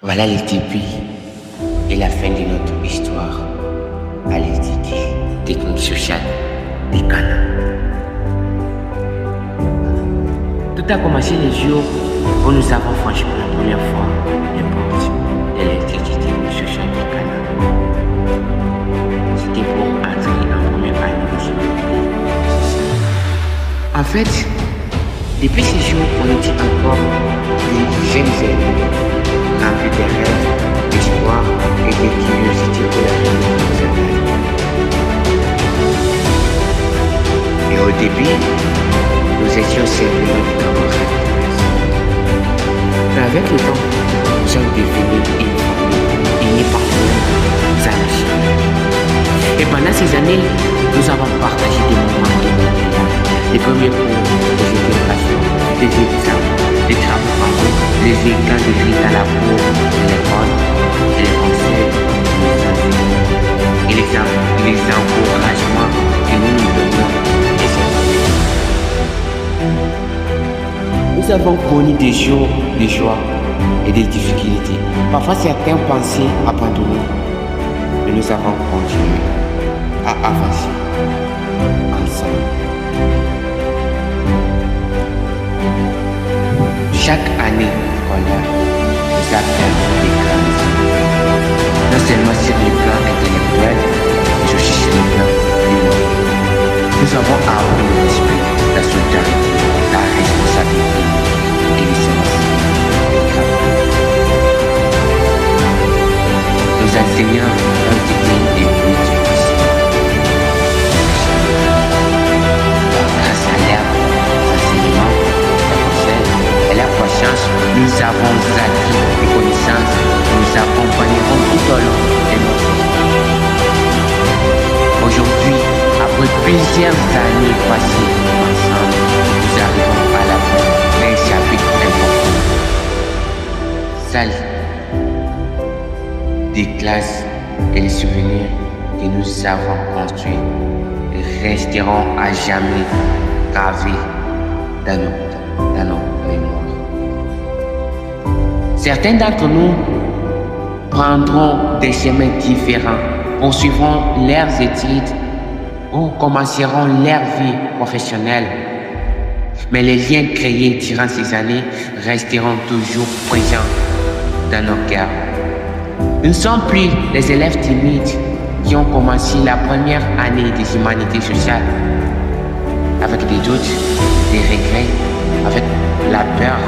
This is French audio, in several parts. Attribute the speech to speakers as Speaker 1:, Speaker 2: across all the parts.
Speaker 1: Voilà le début et la fin de notre histoire à l'Institut technique sociale des Ghana. Tout a commencé les jours où nous avons franchi pour la première fois les portes de l'Institut technique sociale des Ghana. C'était pour entrer en première année de l'université. En fait, depuis ces jours, on était encore des jeunes élèves remplis de rêves, d'espoir et de curiosité pour la vie de nos amis. Et au début, nous étions simplement des camarades. Mais avec le temps, nous sommes devenus une famille unie par nos amis. Et pendant ces années, nous avons partagé des moments inoubliables. Les premiers cours, les interrogations, les examens, les travaux en groupe, les éclats de rire à la cour, de l'école, et les conseils, et les encouragements que nous nous donnions et nous avons connu des jours de joie et des difficultés. Parfois certains pensaient abandonner, mais nous avons continué à avancer ensemble. Chaque année scolaire nous a permis des grandes, non seulement sur le plan intellectuel, mais aussi sur le plan humain. Nous avons appris le respect, la solidarité, la responsabilité et le sens du travail. Nos enseignants ont été des plus difficiles. Grâce à leur enseignement, et la patience, nous avons acquis des connaissances, nous accompagnerons tout au long de notre vie. Aujourd'hui, après plusieurs années passées ensemble, nous arrivons à la fin d'un chapitre important. Salle des classes et les souvenirs que nous avons construits resteront à jamais gravés dans nos mémoires. Certains d'entre nous prendront des chemins différents, poursuivront leurs études ou commenceront leur vie professionnelle. Mais les liens créés durant ces années resteront toujours présents dans nos cœurs. Nous ne sommes plus les élèves timides qui ont commencé la première année des humanités sociales avec des doutes, des regrets, avec la peur.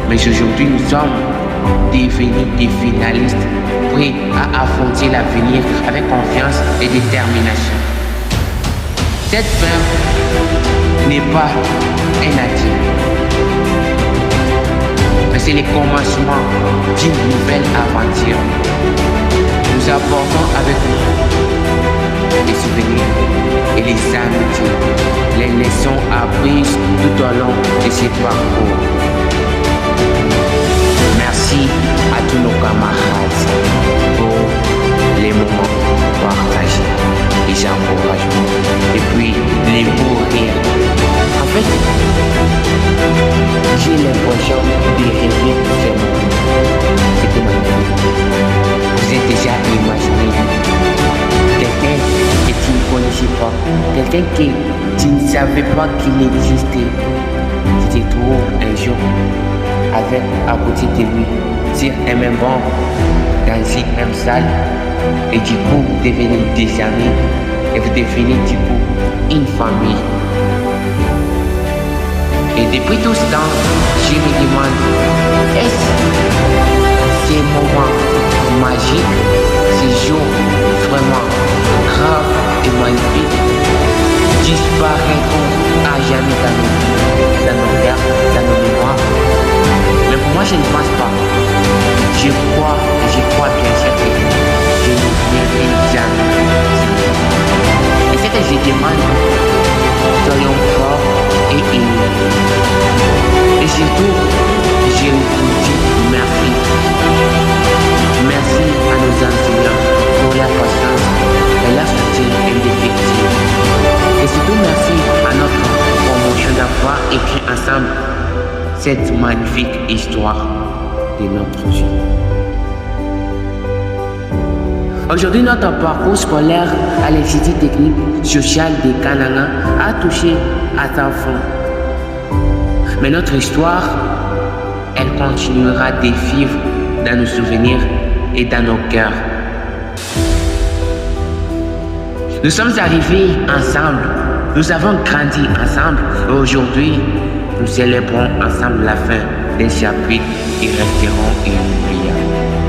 Speaker 1: Mais aujourd'hui, nous sommes devenus des finalistes, prêts à affronter l'avenir avec confiance et détermination. Cette fin n'est pas un adieu, mais c'est le commencement d'une nouvelle aventure. Nous apportons avec nous les souvenirs et les amitiés, les leçons apprises tout au long de ce parcours. Merci à tous nos camarades pour les moments partagés, les encouragements et puis les beaux rires. En fait, j'ai l'impression de rêver ces moments. C'était magnifique. Vous êtes déjà imaginé quelqu'un que tu ne connaissais pas, quelqu'un que tu ne savais pas qu'il existait. Tu te trouves un jour avec à côté de lui, sur un même banc, dans une même salle, et du coup, vous devenez des amis, et vous devenez du coup une famille. Et depuis tout ce temps, je me demande, est-ce ces moments magiques, ces jours vraiment graves et magnifiques, disparaîtront à jamais dans nos cœurs, dans nos mémoires? Mais pour moi, je ne pense pas. Je crois bien sûr que je n'oublierai jamais. Et ce que je demande, soyons forts et unis. Et surtout, je vous dis merci. Merci à nos enseignants pour la patience et la soutien indéfectible. Et surtout, merci à notre promotion d'avoir écrit ensemble cette magnifique histoire de notre vie. Aujourd'hui, notre parcours scolaire à l'Institut technique social de Kananga a touché à sa fin. Mais notre histoire, elle continuera de vivre dans nos souvenirs et dans nos cœurs. Nous sommes arrivés ensemble, nous avons grandi ensemble et aujourd'hui, nous célébrons ensemble la fin d'un chapitre qui resteront inoubliables.